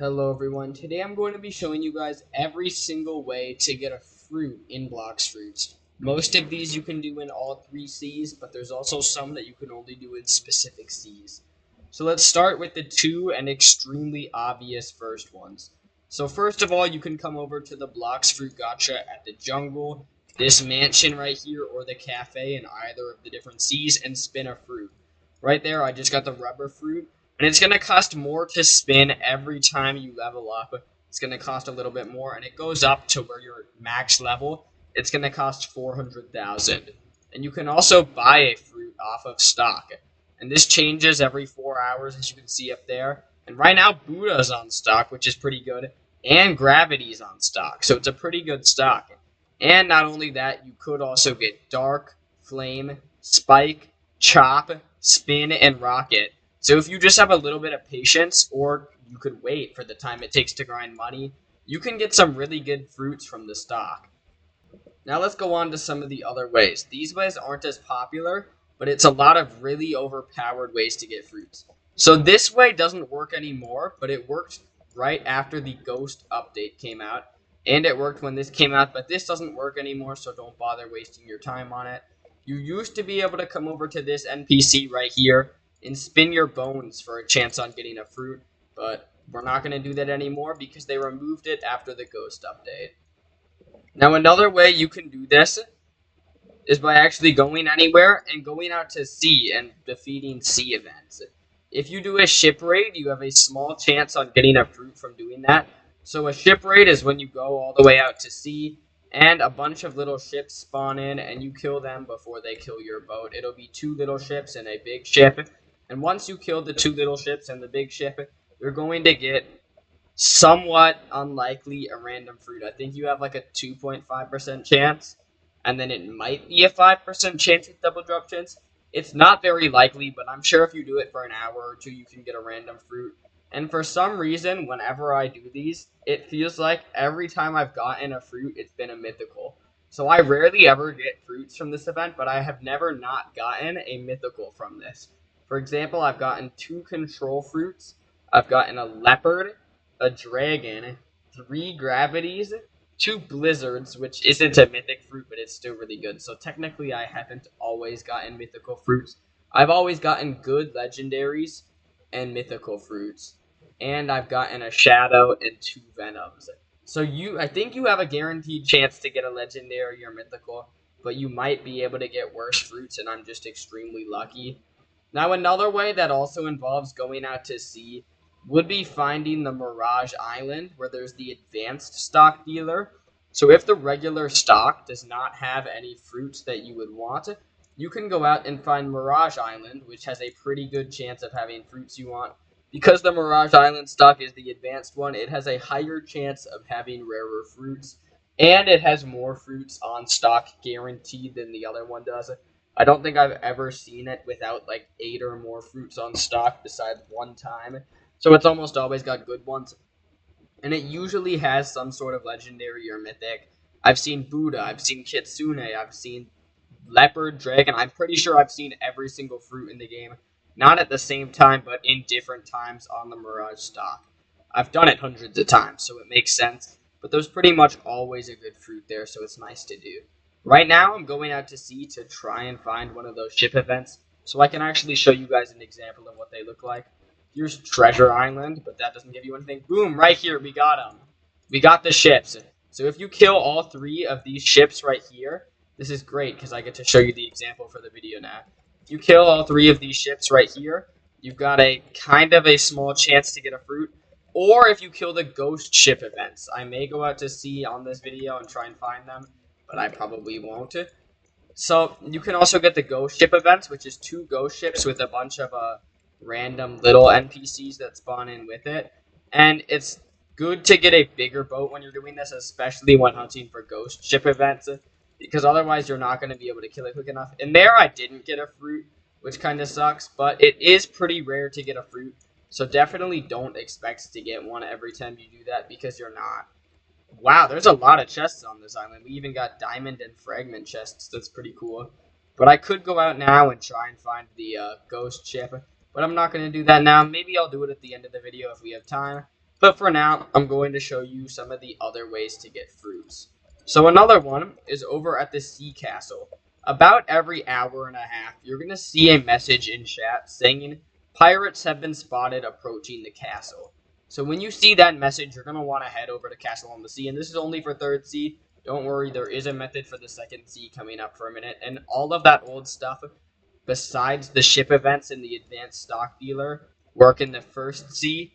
Hello everyone, today I'm going to be showing you guys every single way to get a fruit in Blox Fruits. Most of these you can do in all 3 Cs, but there's also some that you can only do in specific Cs. So let's start with the two and extremely obvious first ones. So first of all, you can come over to the Blox Fruit Gacha at the jungle, this mansion right here, or the cafe in either of the different Cs and spin a fruit. Right there, I just got the rubber fruit. And it's going to cost more to spin every time you level up. It's going to cost a little bit more, and it goes up to where you're max level. It's going to cost 400,000. And you can also buy a fruit off of stock. And this changes every 4 hours, as you can see up there. And right now, Buddha's on stock, which is pretty good. And Gravity's on stock, so it's a pretty good stock. And not only that, you could also get Dark, Flame, Spike, Chop, Spin, and Rocket. So if you just have a little bit of patience, or you could wait for the time it takes to grind money, you can get some really good fruits from the stock. Now let's go on to some of the other ways. These ways aren't as popular, but it's a lot of really overpowered ways to get fruits. So this way doesn't work anymore, but it worked right after the Ghost update came out. And it worked when this came out, but this doesn't work anymore, so don't bother wasting your time on it. You used to be able to come over to this NPC right here and spin your bones for a chance on getting a fruit, but we're not going to do that anymore because they removed it after the Ghost update. Now another way you can do this is by actually going anywhere and going out to sea and defeating sea events. If you do a ship raid, you have a small chance on getting a fruit from doing that. So a ship raid is when you go all the way out to sea and a bunch of little ships spawn in and you kill them before they kill your boat. It'll be 2 little ships and a big ship. And once you kill the 2 little ships and the big ship, you're going to get somewhat unlikely a random fruit. I think you have like a 2.5% chance, and then it might be a 5% chance with double drop chance. It's not very likely, but I'm sure if you do it for an hour or two, you can get a random fruit. And for some reason, whenever I do these, it feels like every time I've gotten a fruit, it's been a mythical. So I rarely ever get fruits from this event, but I have never not gotten a mythical from this. For example, I've gotten 2 control fruits. I've gotten a leopard, a dragon, 3 gravities, 2 blizzards, which isn't a mythic fruit, but it's still really good. So technically, I haven't always gotten mythical fruits. I've always gotten good legendaries and mythical fruits. And I've gotten a shadow and 2 venoms. So I think you have a guaranteed chance to get a legendary or mythical, but you might be able to get worse fruits, and I'm just extremely lucky. Now, another way that also involves going out to sea would be finding the Mirage Island, where there's the advanced stock dealer. So if the regular stock does not have any fruits that you would want, you can go out and find Mirage Island, which has a pretty good chance of having fruits you want. Because the Mirage Island stock is the advanced one, it has a higher chance of having rarer fruits, and it has more fruits on stock guaranteed than the other one does. I don't think I've ever seen it without like 8 or more fruits on stock besides one time. So it's almost always got good ones. And it usually has some sort of legendary or mythic. I've seen Buddha, I've seen Kitsune, I've seen Leopard, Dragon. I'm pretty sure I've seen every single fruit in the game. Not at the same time, but in different times on the Mirage stock. I've done it hundreds of times, so it makes sense. But there's pretty much always a good fruit there, so it's nice to do. Right now, I'm going out to sea to try and find one of those ship events, so I can actually show you guys an example of what they look like. Here's Treasure Island, but that doesn't give you anything. Boom, right here, we got them. We got the ships. So if you kill all 3 of these ships right here, this is great because I get to show you the example for the video now. If you kill all 3 of these ships right here, you've got a kind of a small chance to get a fruit. Or if you kill the ghost ship events. I may go out to sea on this video and try and find them, but I probably won't. So you can also get the ghost ship events, which is 2 ghost ships with a bunch of random little NPCs that spawn in with it. And it's good to get a bigger boat when you're doing this, especially when hunting for ghost ship events, because otherwise you're not going to be able to kill it quick enough. And there I didn't get a fruit, which kind of sucks, but it is pretty rare to get a fruit. So definitely don't expect to get one every time you do that, because you're not. Wow, there's a lot of chests on this island. We even got diamond and fragment chests. That's pretty cool. But I could go out now and try and find the ghost ship, but I'm not going to do that now. Maybe I'll do it at the end of the video if we have time. But for now, I'm going to show you some of the other ways to get fruits. So another one is over at the sea castle. About every hour and a half, you're going to see a message in chat saying pirates have been spotted approaching the castle. So when you see that message, you're going to want to head over to Castle on the Sea. And this is only for 3rd sea. Don't worry, there is a method for the 2nd sea coming up for a minute. And all of that old stuff, besides the ship events and the advanced stock dealer, work in the 1st sea.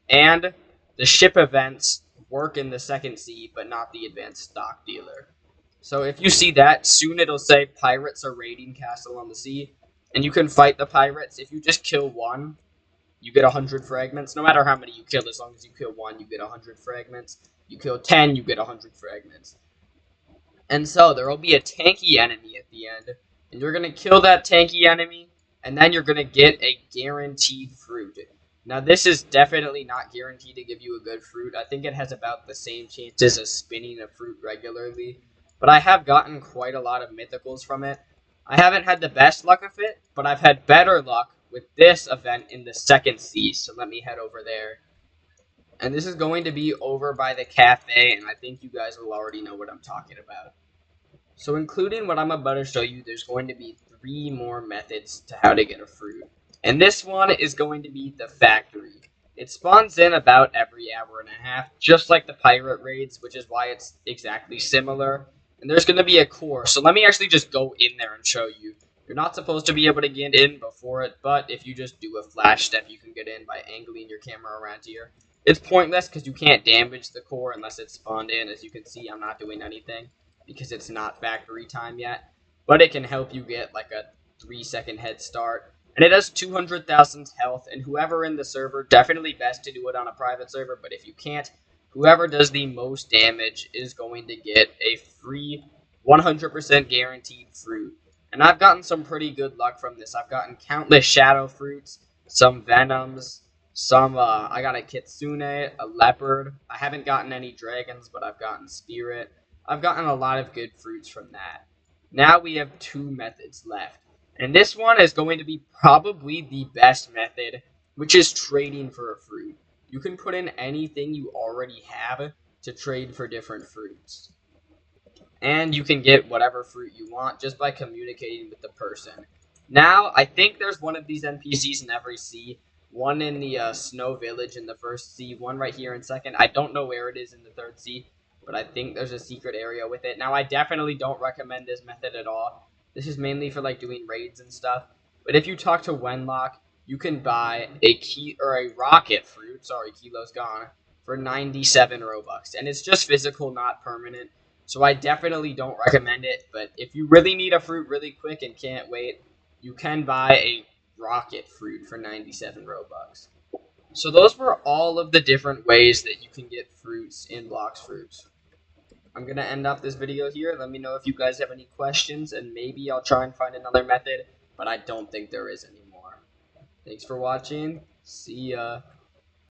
And the ship events work in the 2nd sea, but not the advanced stock dealer. So if you see that, soon it'll say pirates are raiding Castle on the Sea, and you can fight the pirates. If you just kill one, you get 100 fragments. No matter how many you kill, as long as you kill one, you get 100 fragments. You kill 10, you get 100 fragments. And so there will be a tanky enemy at the end, and you're going to kill that tanky enemy, and then you're going to get a guaranteed fruit. Now, this is definitely not guaranteed to give you a good fruit. I think it has about the same chances as spinning a fruit regularly. But I have gotten quite a lot of mythicals from it. I haven't had the best luck of it, but I've had better luck with this event in the 2nd sea. So let me head over there. And this is going to be over by the cafe, and I think you guys will already know what I'm talking about. So including what I'm about to show you, there's going to be 3 more methods to how to get a fruit. And this one is going to be the factory. It spawns in about every hour and a half, just like the pirate raids, which is why it's exactly similar. And there's going to be a core, so let me actually just go in there and show you. You're not supposed to be able to get in before it, but if you just do a flash step, you can get in by angling your camera around here. It's pointless because you can't damage the core unless it's spawned in. As you can see, I'm not doing anything because it's not factory time yet. But it can help you get like a 3-second head start. And it has 200,000 health, and whoever in the server, definitely best to do it on a private server, but if you can't, whoever does the most damage is going to get a free 100% guaranteed fruit. And I've gotten some pretty good luck from this. I've gotten countless shadow fruits, some venoms, I got a kitsune, a leopard. I haven't gotten any dragons, but I've gotten spirit. I've gotten a lot of good fruits from that. Now we have 2 methods left. And this one is going to be probably the best method, which is trading for a fruit. You can put in anything you already have to trade for different fruits. And you can get whatever fruit you want just by communicating with the person. Now, I think there's one of these NPCs in every sea. One in the snow village in the 1st sea, one right here in 2nd. I don't know where it is in the 3rd sea, but I think there's a secret area with it. Now, I definitely don't recommend this method at all. This is mainly for like doing raids and stuff. But if you talk to Wenlock, you can buy a rocket fruit. Sorry, Kilo's gone, for 97 Robux, and it's just physical, not permanent. So I definitely don't recommend it. But if you really need a fruit really quick and can't wait, you can buy a rocket fruit for 97 Robux. So those were all of the different ways that you can get fruits in Blox Fruits. I'm going to end off this video here. Let me know if you guys have any questions, and maybe I'll try and find another method, but I don't think there is anymore. Thanks for watching. See ya.